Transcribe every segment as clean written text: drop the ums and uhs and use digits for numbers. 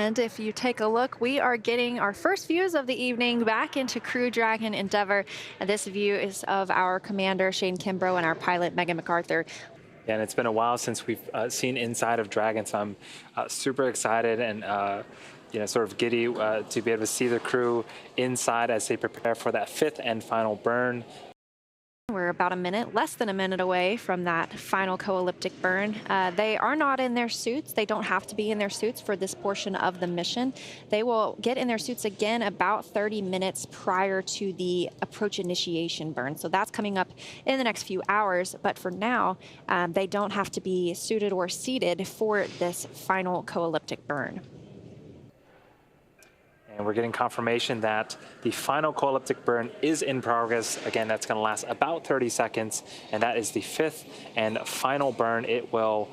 And if you take a look, we are getting our first views of the evening back into Crew Dragon Endeavour. And this view is of our commander, Shane Kimbrough, and our pilot, Megan MacArthur. Yeah, and it's been a while since we've seen inside of Dragon, so I'm super excited and sort of giddy to be able to see the crew inside as they prepare for that fifth and final burn. We're about a minute, less than a minute away from that final co-elliptic burn. They are not in their suits. They don't have to be in their suits for this portion of the mission. They will get in their suits again about 30 minutes prior to the approach initiation burn. So that's coming up in the next few hours. But for now, they don't have to be suited or seated for this final co-elliptic burn. And we're getting confirmation that the final co-elliptic burn is in progress. Again, that's going to last about 30 seconds, and that is the fifth and final burn. It will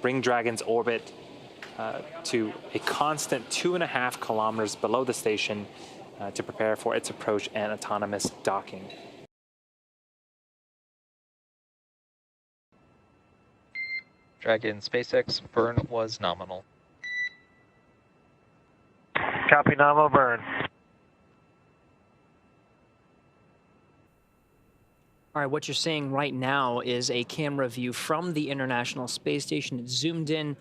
bring Dragon's orbit to a constant 2.5 kilometers below the station to prepare for its approach and autonomous docking. Dragon SpaceX burn was nominal. Copy, nominal burn. All right, what you're seeing right now is a camera view from the International Space Station. It's zoomed in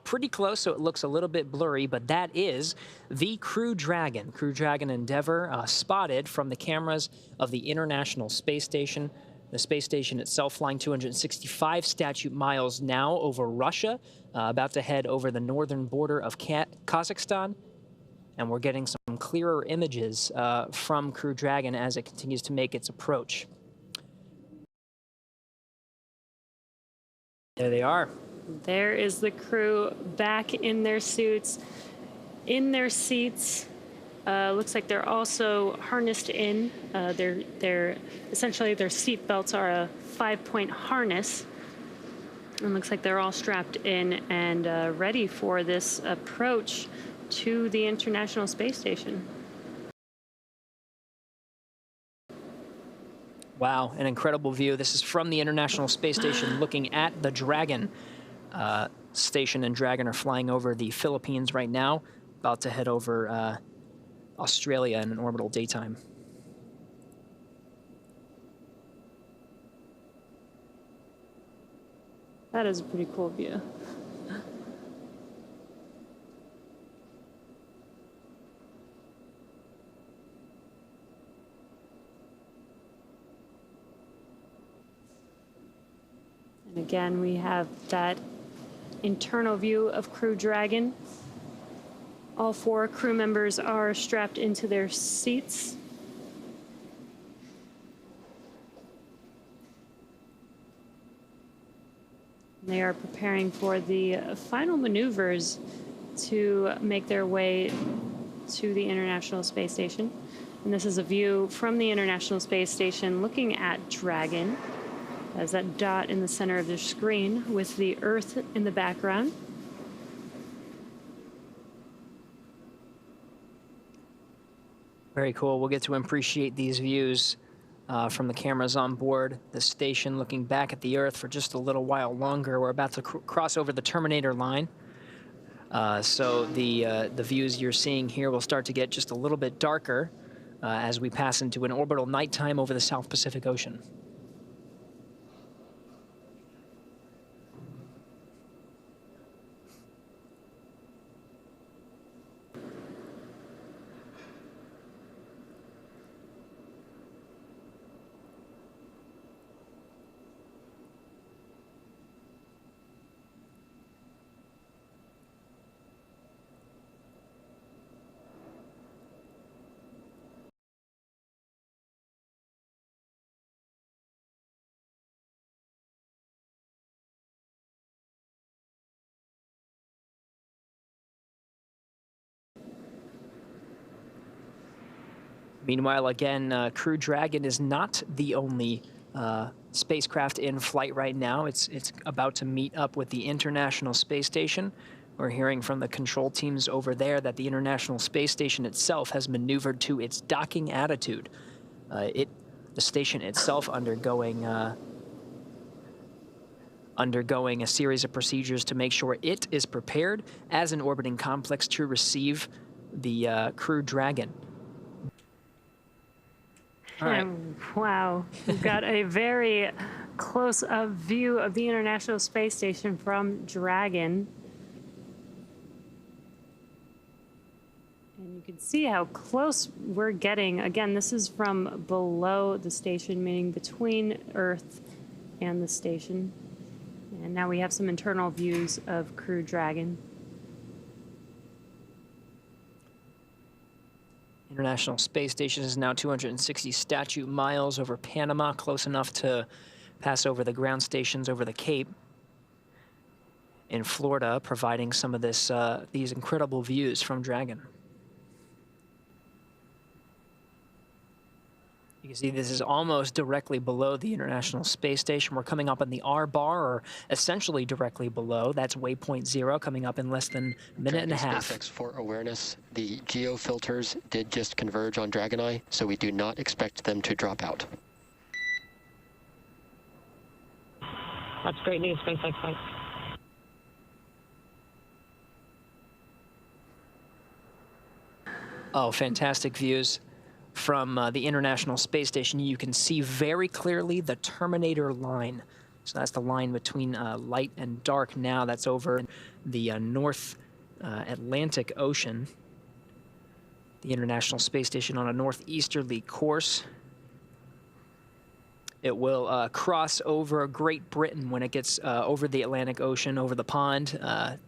pretty close, so it looks a little bit blurry, but that is the Crew Dragon Endeavour, spotted from the cameras of the International Space Station. The space station itself flying 265 statute miles now over Russia, about to head over the northern border of Kazakhstan. And we're getting some clearer images from Crew Dragon as it continues to make its approach. There they are. There is the crew back in their suits, in their seats. Looks like they're also harnessed in. Essentially their seat belts are a 5-point harness. And looks like they're all strapped in and ready for this approach to the International Space Station. Wow, an incredible view. This is from the International Space Station looking at the Dragon station, and Dragon are flying over the Philippines right now, about to head over Australia in an orbital daytime. That is a pretty cool view. And again, we have that internal view of Crew Dragon. All 4 crew members are strapped into their seats. They are preparing for the final maneuvers to make their way to the International Space Station. And this is a view from the International Space Station looking at Dragon. As that dot in the center of the screen with the Earth in the background. Very cool. We'll get to appreciate these views from the cameras on board the station, looking back at the Earth for just a little while longer. We're about to cross over the Terminator line. So the views you're seeing here will start to get just a little bit darker as we pass into an orbital nighttime over the South Pacific Ocean. Meanwhile, again, Crew Dragon is not the only spacecraft in flight right now. It's about to meet up with the International Space Station. We're hearing from the control teams over there that the International Space Station itself has maneuvered to its docking attitude. The station itself undergoing undergoing a series of procedures to make sure it is prepared as an orbiting complex to receive the Crew Dragon. All right. Wow, we've got a very close-up view of the International Space Station from Dragon. And you can see how close we're getting. Again, this is from below the station, meaning between Earth and the station. And now we have some internal views of Crew Dragon. International Space Station is now 260 statute miles over Panama, close enough to pass over the ground stations over the Cape in Florida, providing some of these incredible views from Dragon. You can see this is almost directly below the International Space Station. We're coming up on the R bar, or essentially directly below. That's waypoint 0, coming up in less than a minute and a half. SpaceX, for awareness, the geo filters did just converge on Dragon Eye, so we do not expect them to drop out. That's great news, SpaceX. Thanks. Oh, fantastic views from the International Space Station. You can see very clearly the Terminator line. So that's the line between light and dark now. That's over the North Atlantic Ocean. The International Space Station on a northeasterly course. It will cross over Great Britain when it gets over the Atlantic Ocean, over the pond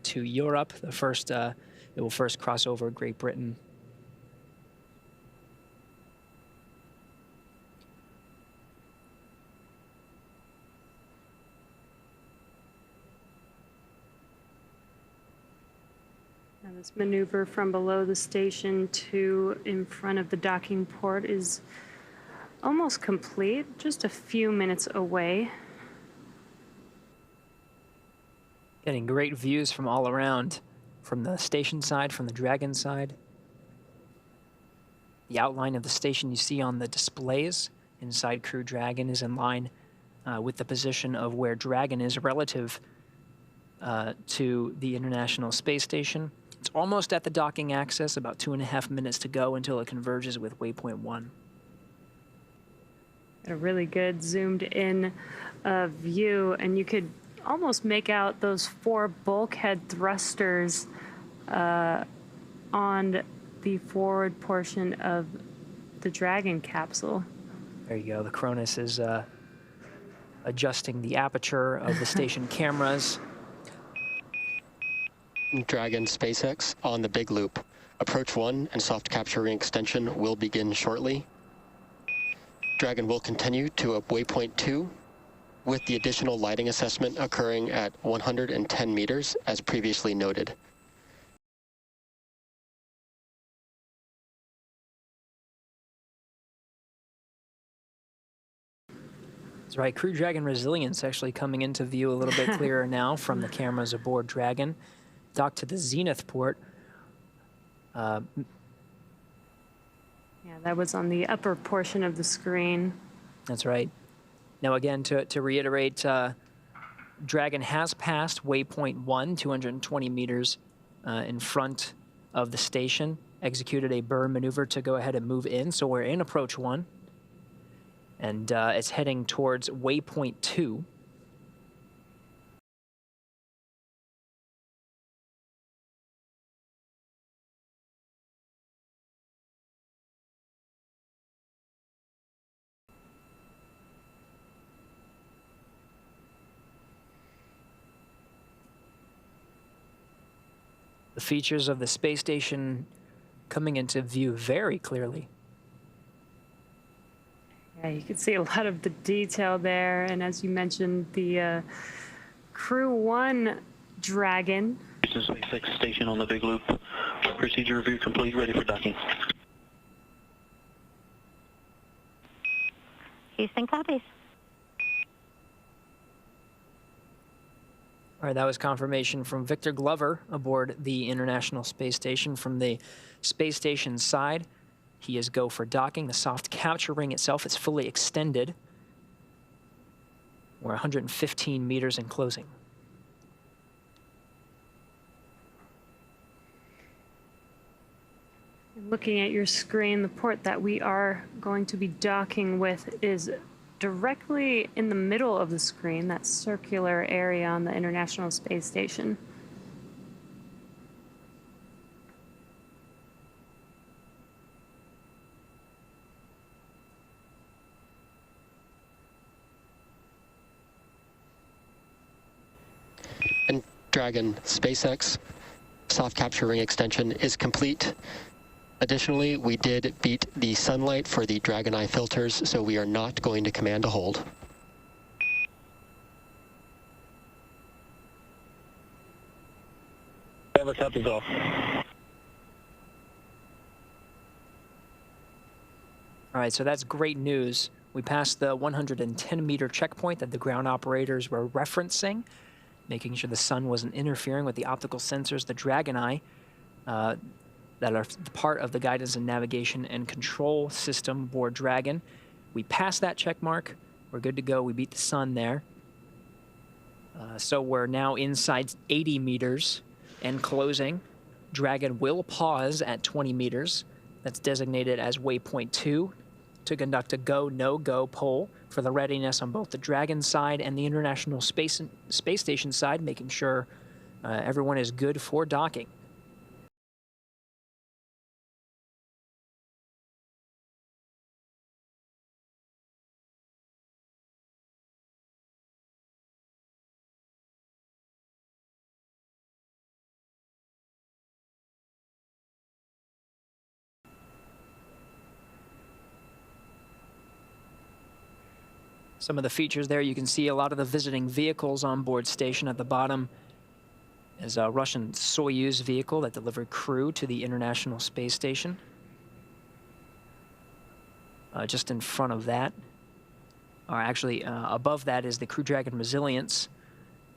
to Europe. It will first cross over Great Britain. Now this maneuver from below the station to in front of the docking port is almost complete, just a few minutes away. Getting great views from all around, from the station side, from the Dragon side. The outline of the station you see on the displays inside Crew Dragon is in line with the position of where Dragon is relative to the International Space Station. It's almost at the docking axis, about 2.5 minutes to go until it converges with waypoint 1. A really good zoomed in view, and you could almost make out those 4 bulkhead thrusters on the forward portion of the Dragon capsule. There you go. The Cronus is adjusting the aperture of the station cameras. Dragon SpaceX on the big loop. Approach 1 and soft capture ring extension will begin shortly. Dragon will continue to waypoint 2, with the additional lighting assessment occurring at 110 meters, as previously noted. That's right. Crew Dragon resilience actually coming into view a little bit clearer now from the cameras aboard Dragon. Dock to the Zenith port. Yeah, that was on the upper portion of the screen. That's right. Now again, to reiterate, Dragon has passed waypoint 1, 220 meters in front of the station, executed a burn maneuver to go ahead and move in, so we're in approach 1, and it's heading towards waypoint 2. The features of the space station coming into view very clearly. Yeah, you can see a lot of the detail there, and as you mentioned, the Crew 1 Dragon. SpaceX station on the big loop. Procedure review complete, ready for docking. Houston copies. All right, that was confirmation from Victor Glover aboard the International Space Station. From the space station side, he is go for docking. The soft capture ring itself is fully extended. We're 115 meters in closing. Looking at your screen, the port that we are going to be docking with is directly in the middle of the screen, that circular area on the International Space Station. And Dragon, SpaceX soft capture ring extension is complete. Additionally, we did beat the sunlight for the Dragon Eye filters, so we are not going to command a hold. Ever copies off. All right, so that's great news. We passed the 110-meter checkpoint that the ground operators were referencing, making sure the sun wasn't interfering with the optical sensors, the Dragon Eye, that are part of the guidance and navigation and control system aboard Dragon. We passed that check mark. We're good to go. We beat the sun there. So we're now inside 80 meters and closing. Dragon will pause at 20 meters. That's designated as waypoint 2 to conduct a go, no-go poll for the readiness on both the Dragon side and the International Space Station side, making sure everyone is good for docking. Some of the features there, you can see a lot of the visiting vehicles on board station. At the bottom is a Russian Soyuz vehicle that delivered crew to the International Space Station. Just in front of that, or actually above that, is the Crew Dragon Resilience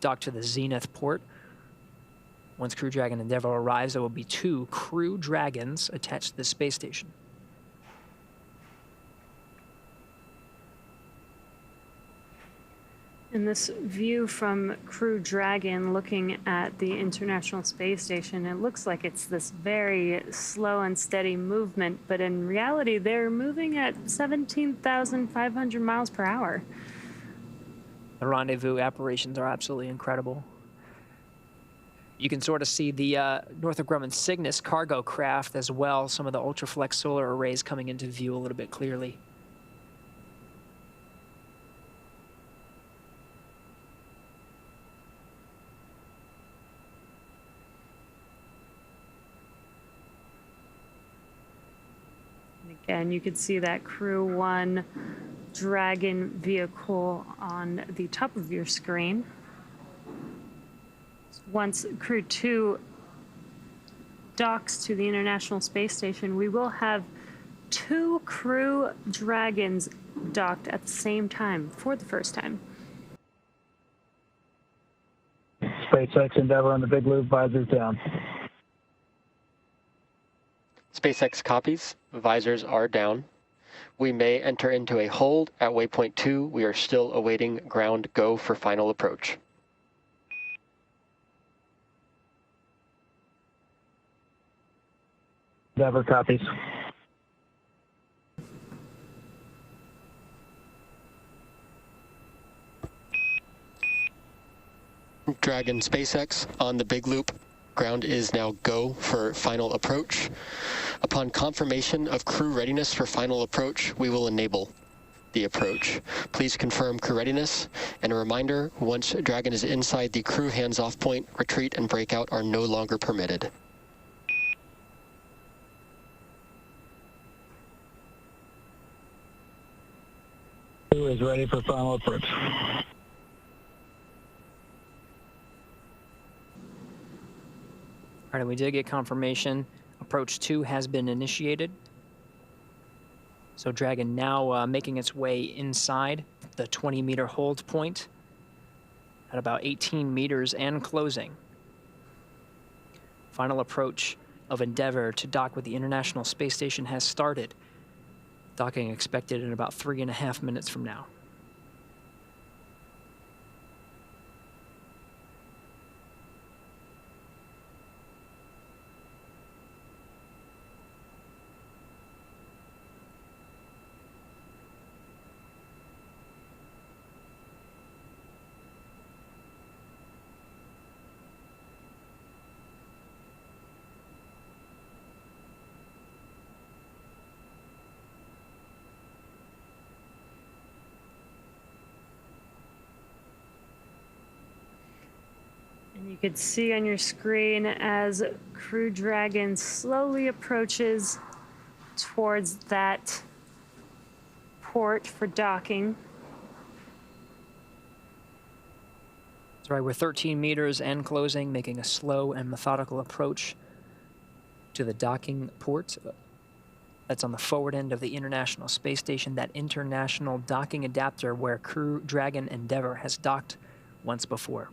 docked to the Zenith port. Once Crew Dragon Endeavour arrives, there will be 2 Crew Dragons attached to the space station. And this view from Crew Dragon looking at the International Space Station, it looks like it's this very slow and steady movement, but in reality, they're moving at 17,500 miles per hour. The rendezvous operations are absolutely incredible. You can sort of see the Northrop Grumman Cygnus cargo craft as well, some of the ultraflex solar arrays coming into view a little bit clearly. And you can see that Crew 1 Dragon vehicle on the top of your screen. Once Crew 2 docks to the International Space Station, we will have 2 Crew Dragons docked at the same time for the first time. SpaceX Endeavour on the big loop, visors down. SpaceX copies. Visors are down. We may enter into a hold at waypoint 2. We are still awaiting ground go for final approach. Endeavour copies. Dragon SpaceX on the big loop. Ground is now go for final approach. Upon confirmation of crew readiness for final approach, we will enable the approach. Please confirm crew readiness. And a reminder, once Dragon is inside the crew hands-off point, retreat and breakout are no longer permitted. Crew is ready for final approach. All right, we did get confirmation. Approach 2 has been initiated. So Dragon now making its way inside the 20-meter hold point at about 18 meters and closing. Final approach of Endeavour to dock with the International Space Station has started. Docking expected in about 3.5 minutes from now. You could see on your screen as Crew Dragon slowly approaches towards that port for docking. That's right, we're 13 meters and closing, making a slow and methodical approach to the docking port. That's on the forward end of the International Space Station, that international docking adapter where Crew Dragon Endeavour has docked once before.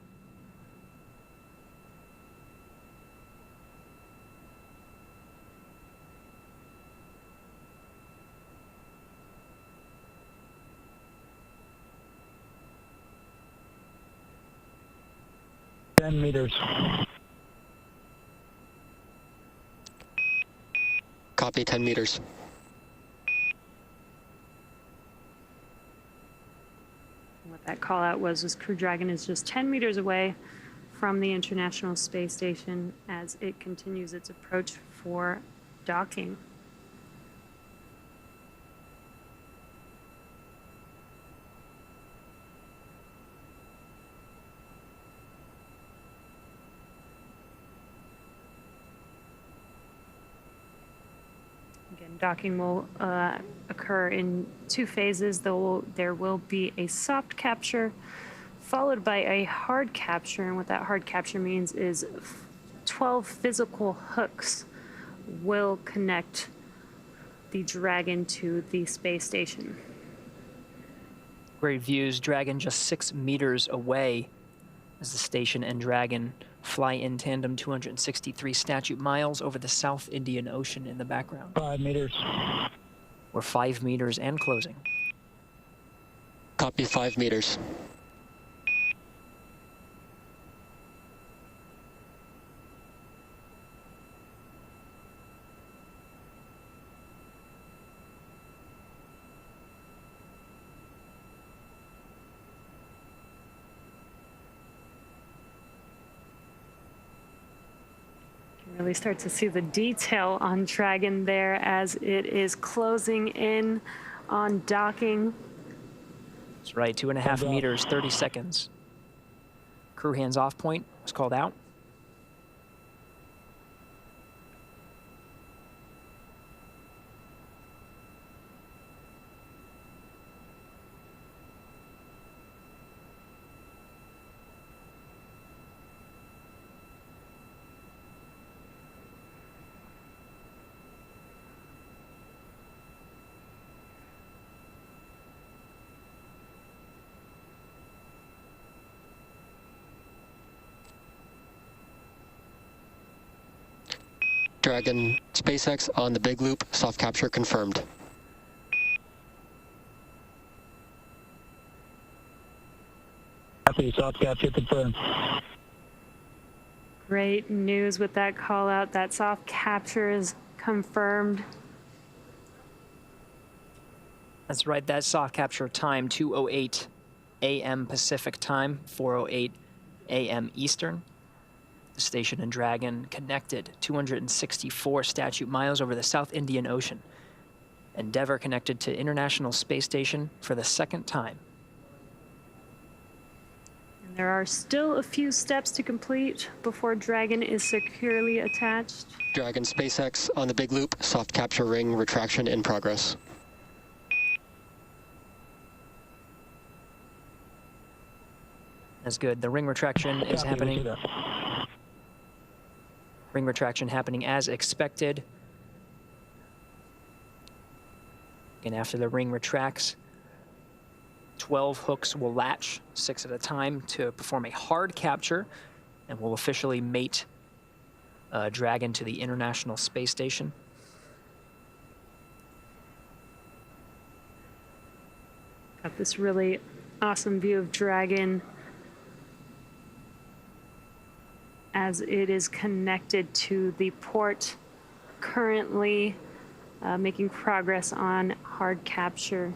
meters. Copy, 10 meters. What that call out was Crew Dragon is just 10 meters away from the International Space Station as it continues its approach for docking. Again, docking will occur in 2 phases. There will be a soft capture followed by a hard capture. And what that hard capture means is 12 physical hooks will connect the Dragon to the space station. Great views. Dragon just 6 meters away as the station and Dragon fly in tandem 263 statute miles over the South Indian Ocean in the background. 5 meters. We're 5 meters and closing. Copy, 5 meters. Really start to see the detail on Dragon there as it is closing in on docking. That's right, 2.5 meters, 30 seconds. Crew hands off point was called out. Dragon SpaceX on the big loop, soft capture confirmed. Copy, soft capture confirmed. Great news with that call out. That soft capture is confirmed. That's right, that soft capture time, 2:08 a.m. Pacific time, 4:08 a.m. Eastern. The station and Dragon connected 264 statute miles over the South Indian Ocean. Endeavour connected to International Space Station for the 2nd time. And there are still a few steps to complete before Dragon is securely attached. Dragon SpaceX on the big loop, soft capture ring retraction in progress. That's good. The ring retraction is happening. Ring retraction happening as expected. And after the ring retracts, 12 hooks will latch, 6 at a time, to perform a hard capture, and will officially mate Dragon to the International Space Station. Got this really awesome view of Dragon as it is connected to the port, currently making progress on hard capture.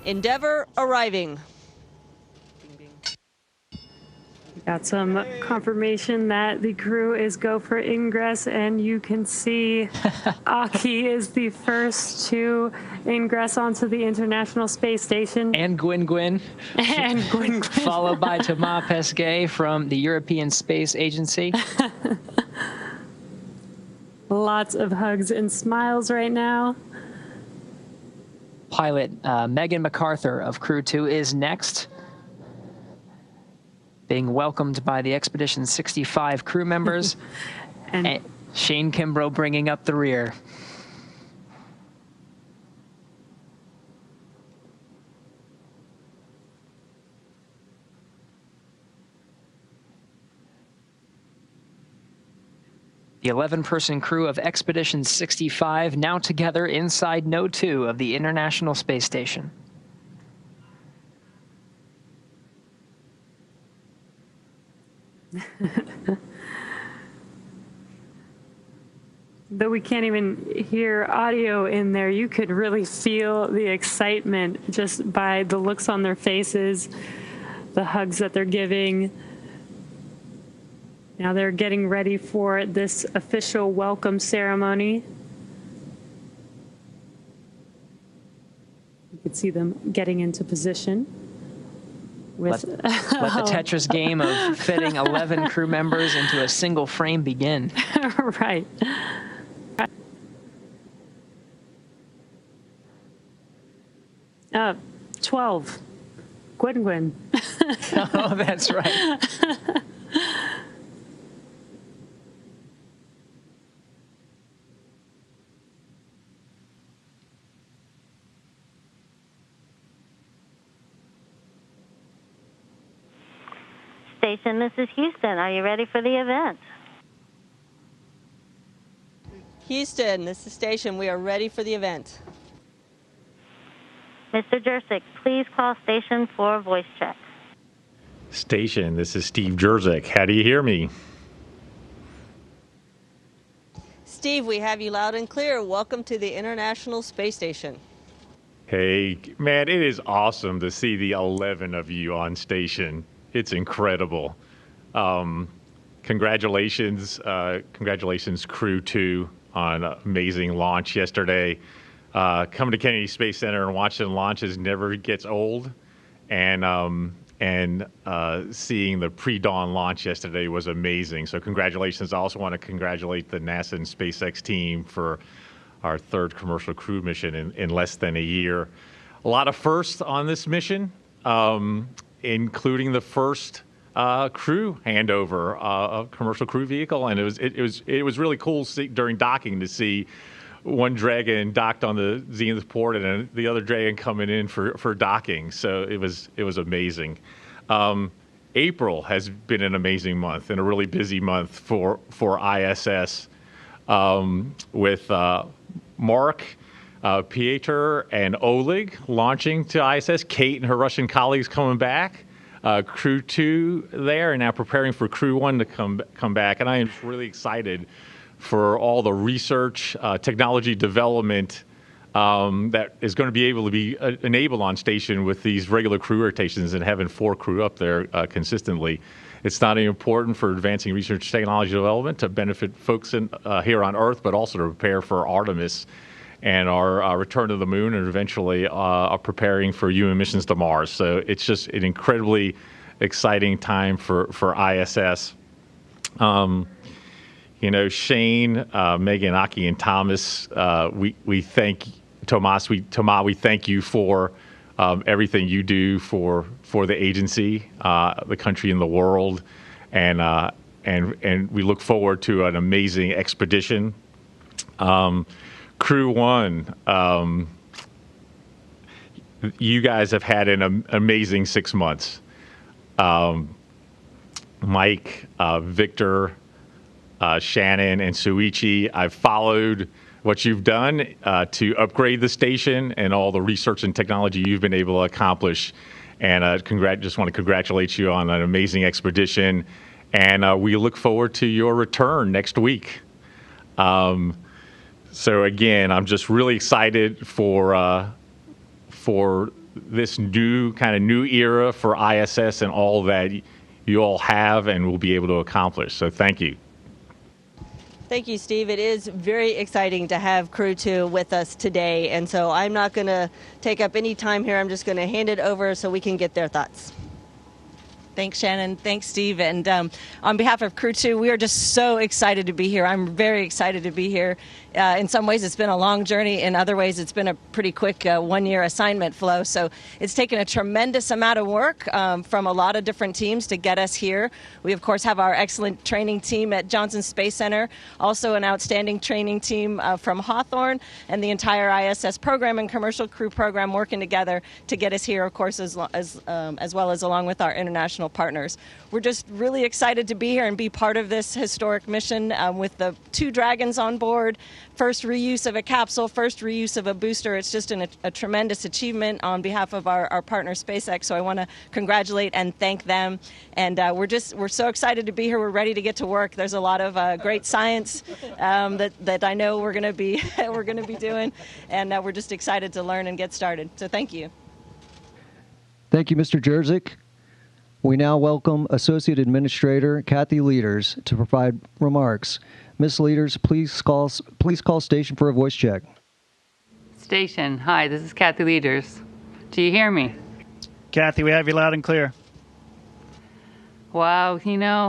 Endeavour arriving. Got some confirmation that the crew is go for ingress, and you can see Aki is the first to ingress onto the International Space Station. And Gwyn. And Gwyn. Followed by Thomas Pesquet from the European Space Agency. Lots of hugs and smiles right now. Pilot Megan MacArthur of Crew 2 is next, being welcomed by the Expedition 65 crew members. and Shane Kimbrough bringing up the rear. The 11-person crew of Expedition 65 now together inside Node 2 of the International Space Station. Though we can't even hear audio in there, you could really feel the excitement just by the looks on their faces, the hugs that they're giving. Now they're getting ready for this official welcome ceremony. You can see them getting into position. Let the Tetris game of fitting 11 crew members into a single frame begin. Right. 12. Gwyn. Oh, that's right. Station, this is Houston. Are you ready for the event? Houston, this is Station. We are ready for the event. Mr. Jersick, please call station for a voice check. Station, this is Steve Jersick. How do you hear me? Steve, we have you loud and clear. Welcome to the International Space Station. Hey, man, it is awesome to see the 11 of you on station. It's incredible. Congratulations, Crew 2 on an amazing launch yesterday. Coming to Kennedy Space Center and watching launches never gets old, and seeing the pre-dawn launch yesterday was amazing. So congratulations. I also want to congratulate the NASA and SpaceX team for our third commercial crew mission in less than a year. A lot of firsts on this mission, including the first crew handover of commercial crew vehicle, and it was really cool during docking to see one Dragon docked on the Zenith port and the other Dragon coming in for docking. So it was amazing. April has been an amazing month and a really busy month for ISS, with Mark, Pieter, and Oleg launching to ISS. Kate and her Russian colleagues coming back. Crew 2 there, and now preparing for Crew 1 to come back. And I am really excited for all the research, technology development that is going to be able to be enabled on station with these regular crew rotations and having 4 crew up there consistently. It's not only important for advancing research technology development to benefit folks here on Earth, but also to prepare for Artemis and our return to the moon, and eventually preparing for human missions to Mars. So it's just an incredibly exciting time for ISS. Shane, Megan, Aki, and Thomas, we thank Tomas. We thank you for everything you do for the agency, the country, and the world, and we look forward to an amazing expedition. Crew 1, you guys have had an amazing 6 months. Mike, Victor, Shannon, and Suichi, I've followed what you've done to upgrade the station and all the research and technology you've been able to accomplish. And just want to congratulate you on an amazing expedition. And we look forward to your return next week. So again, I'm just really excited for this new era for ISS and all that you all have and will be able to accomplish. So thank you. Thank you, Steve. It is very exciting to have Crew 2 with us today, and so I'm not going to take up any time here. I'm just going to hand it over so we can get their thoughts. Thanks, Shannon. Thanks, Steve. And on behalf of Crew 2, we are just so excited to be here. I'm very excited to be here. In some ways, it's been a long journey. In other ways, it's been a pretty quick one-year assignment flow. So it's taken a tremendous amount of work from a lot of different teams to get us here. We, of course, have our excellent training team at Johnson Space Center, also an outstanding training team from Hawthorne, and the entire ISS program and commercial crew program working together to get us here, of course, as well as along with our international partners. We're just really excited to be here and be part of this historic mission with the 2 Dragons on board. First reuse of a capsule, first reuse of a booster. It's just a tremendous achievement on behalf of our partner SpaceX. So I want to congratulate and thank them. And we're so excited to be here. We're ready to get to work. There's a lot of great science that I know we're going to be doing, and we're just excited to learn and get started. So thank you. Thank you, Mr. Jerzyk. We now welcome Associate Administrator Kathy Leaders to provide remarks. Ms. Leaders, please call station for a voice check. Station, hi, this is Kathy Leaders. Do you hear me? Kathy, we have you loud and clear. Wow,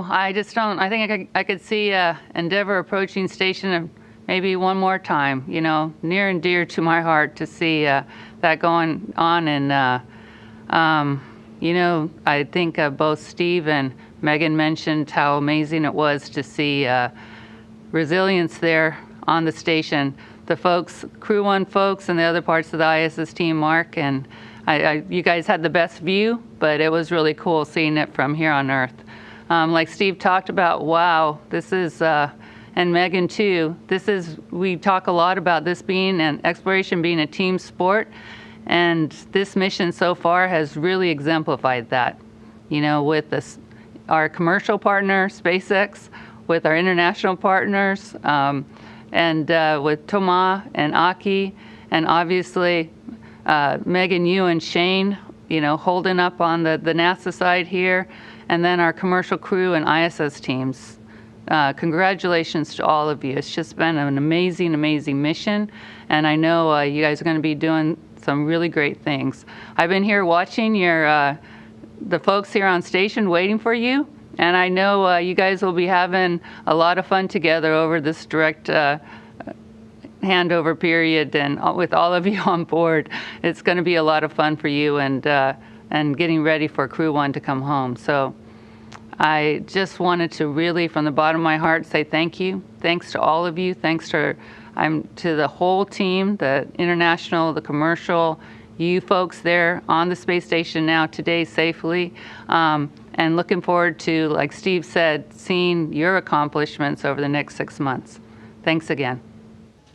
I just don't, I think I could see Endeavour approaching station maybe one more time, near and dear to my heart to see that going on. And, I think both Steve and Megan mentioned how amazing it was to see resilience there on the station. The folks, Crew 1 folks, and the other parts of the ISS team, Mark, and you guys had the best view, but it was really cool seeing it from here on Earth. Like Steve talked about, wow, this is, and Megan too, we talk a lot about this being, and exploration being a team sport, and this mission so far has really exemplified that, with our commercial partner, SpaceX, with our international partners, and with Thomas and Aki, and obviously Megan, you and Shane, holding up on the NASA side here, and then our commercial crew and ISS teams. Congratulations to all of you. It's just been an amazing, amazing mission, and I know you guys are going to be doing some really great things. I've been here watching the folks here on station waiting for you. And I know you guys will be having a lot of fun together over this direct handover period, and with all of you on board, it's going to be a lot of fun for you, and getting ready for Crew 1 to come home. So I just wanted to really, from the bottom of my heart, say thank you. Thanks to all of you. Thanks to the whole team, the international, the commercial, you folks there on the space station now today safely. And looking forward to, like Steve said, seeing your accomplishments over the next 6 months. Thanks again.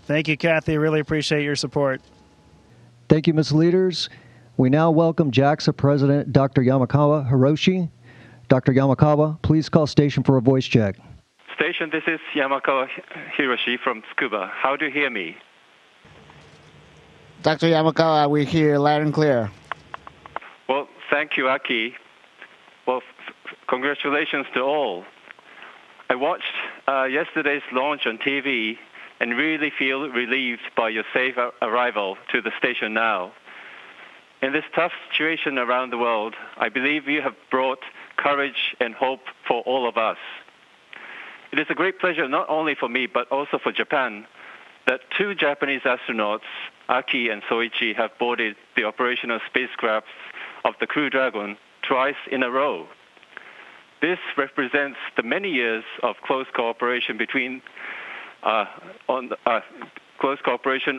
Thank you, Kathy. Really appreciate your support. Thank you, Ms. Leaders. We now welcome JAXA President Dr. Yamakawa Hiroshi. Dr. Yamakawa, please call station for a voice check. Station, this is Yamakawa Hiroshi from Tsukuba. How do you hear me? Dr. Yamakawa, we hear loud and clear. Well, thank you, Aki. Well, congratulations to all. I watched yesterday's launch on TV and really feel relieved by your safe arrival to the station now. In this tough situation around the world, I believe you have brought courage and hope for all of us. It is a great pleasure not only for me but also for Japan that 2 Japanese astronauts, Aki and Soichi, have boarded the operational spacecraft of the Crew Dragon twice in a row. This represents the many years of close cooperation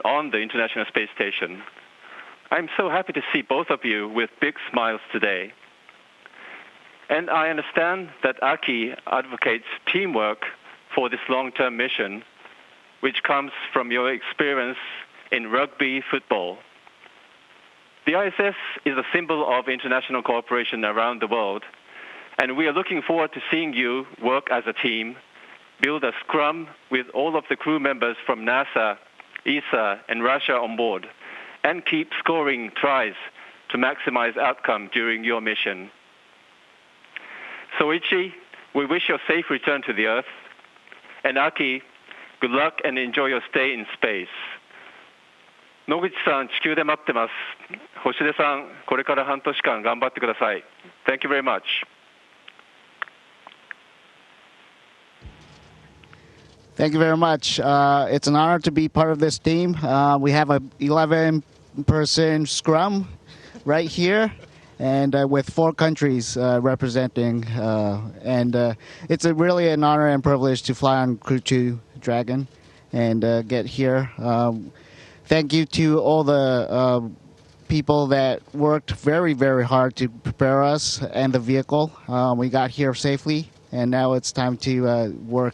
on the International Space Station. I'm so happy to see both of you with big smiles today. And I understand that Aki advocates teamwork for this long-term mission, which comes from your experience in rugby football. The ISS is a symbol of international cooperation around the world, and we are looking forward to seeing you work as a team, build a scrum with all of the crew members from NASA, ESA, and Russia on board, and keep scoring tries to maximize outcome during your mission. Soichi, we wish you a safe return to the Earth. And Aki, good luck and enjoy your stay in space. 野口さん、地球で待ってます。星出さん、これから半年間頑張ってください。Thank you very much. Thank you very much. It's an honor to be part of this team. We have a 11-person scrum right here, and with 4 countries representing. It's really an honor and privilege to fly on Crew 2 Dragon and get here. Thank you to all the people that worked very, very hard to prepare us and the vehicle. We got here safely, and now it's time to work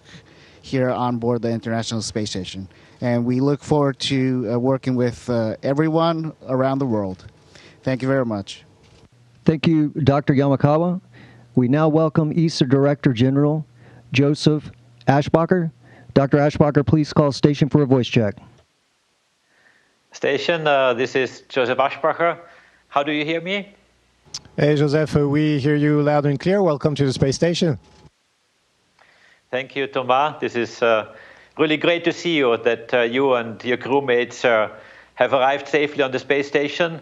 here on board the International Space Station. And we look forward to working with everyone around the world. Thank you very much. Thank you, Dr. Yamakawa. We now welcome ESA Director General Joseph Ashbacher. Dr. Ashbacher, please call station for a voice check. Station, this is Joseph Ashbacher. How do you hear me? Hey, Joseph, we hear you loud and clear. Welcome to the space station. Thank you, Thomas. This is really great to see you, that you and your crewmates have arrived safely on the space station.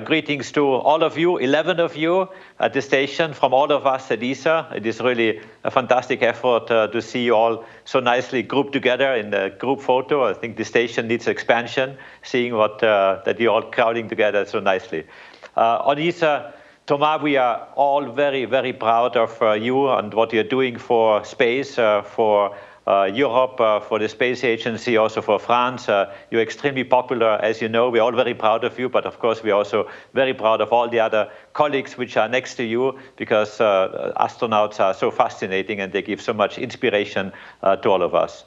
Greetings to all of you, 11 of you at the station, from all of us at ESA. It is really a fantastic effort to see you all so nicely grouped together in the group photo. I think the station needs expansion, seeing that you're all crowding together so nicely. On ESA, Thomas, we are all very, very proud of you and what you're doing for space, for Europe, for the space agency, also for France. You're extremely popular, as you know. We're all very proud of you, but of course we're also very proud of all the other colleagues which are next to you, because astronauts are so fascinating and they give so much inspiration to all of us.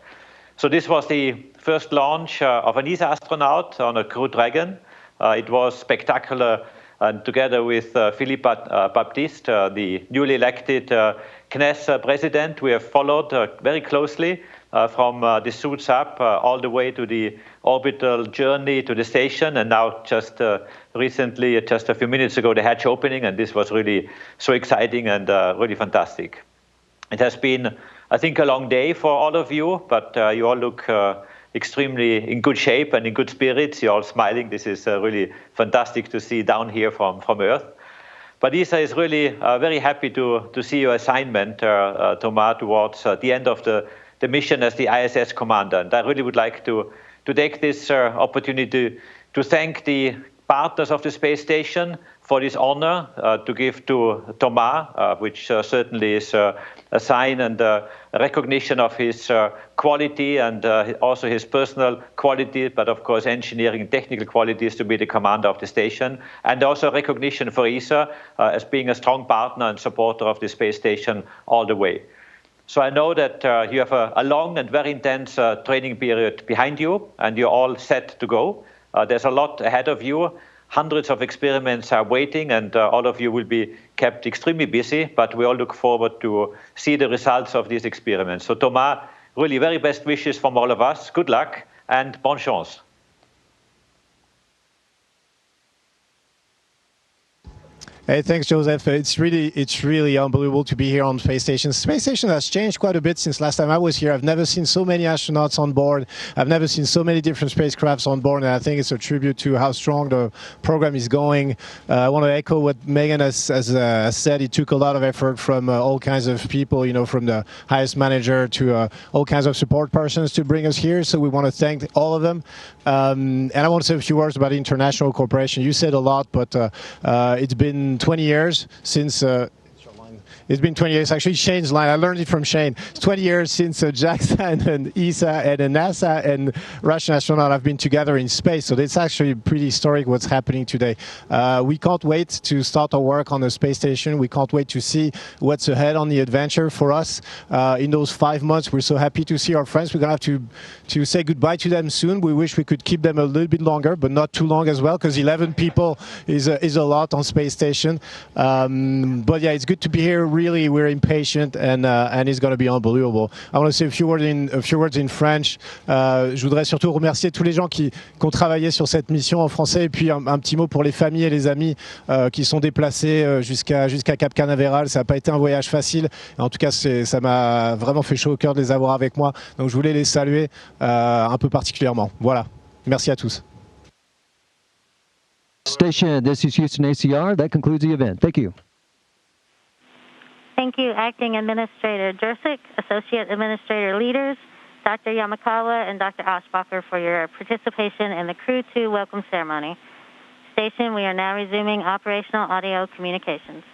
So this was the first launch of an ESA astronaut on a Crew Dragon. It was spectacular. And together with Philippe Baptiste, the newly elected CNES president, we have followed very closely from the suits up all the way to the orbital journey to the station. And now just recently, just a few minutes ago, the hatch opening. And this was really so exciting and really fantastic. It has been, I think, a long day for all of you, but you all look extremely in good shape and in good spirits. You're all smiling. This is really fantastic to see down here from Earth. But ESA is really very happy to see your assignment, Thomas, towards the end of the mission as the ISS commander. And I really would like to take this opportunity to thank the partners of the space station for this honor to give to Thomas, which certainly is a sign and a recognition of his quality and also his personal quality, but of course engineering and technical qualities to be the commander of the station, and also recognition for ESA as being a strong partner and supporter of the space station all the way. So I know that you have a long and very intense training period behind you, and you're all set to go. There's a lot ahead of you. Hundreds of experiments are waiting, and all of you will be kept extremely busy, but we all look forward to see the results of these experiments. So Thomas, really very best wishes from all of us. Good luck and bonne chance. Hey, thanks, Joseph. It's really unbelievable to be here on Space Station. Space Station has changed quite a bit since last time I was here. I've never seen so many astronauts on board. I've never seen so many different spacecrafts on board, and I think it's a tribute to how strong the program is going. I want to echo what Megan has said. It took a lot of effort from all kinds of people, you know, from the highest manager to all kinds of support persons to bring us here. So we want to thank all of them. And I want to say a few words about international cooperation. You said a lot, but it's been 20 years since it's been 20 years. Actually, Shane's line, I learned it from Shane. It's 20 years since JAXA and ESA and NASA and Russian astronaut have been together in space. So it's actually pretty historic what's happening today. We can't wait to start our work on the space station. We can't wait to see what's ahead on the adventure for us. In those 5 months, we're so happy to see our friends. We're going to have to say goodbye to them soon. We wish we could keep them a little bit longer, but not too long as well, because 11 people is a lot on space station. But yeah, it's good to be here. we're impatient, and it's going to be unbelievable. I want to say a few words in French. Je voudrais surtout remercier tous les gens qui ont travaillé sur cette mission en français, et puis un petit mot pour les familles et les amis qui sont déplacés jusqu'à Cap Canaveral. Ça n'a pas été un voyage facile. En tout cas, ça m'a vraiment fait chaud au cœur de les avoir avec moi. Donc je voulais les saluer un peu particulièrement. Voilà. Merci à tous. Station, this is Houston ACR. That concludes the event. Thank you. Thank you, Acting Administrator Jersic, Associate Administrator Leaders, Dr. Yamakawa, and Dr. Oshbacher for your participation in the Crew 2 welcome ceremony. Station, we are now resuming operational audio communications.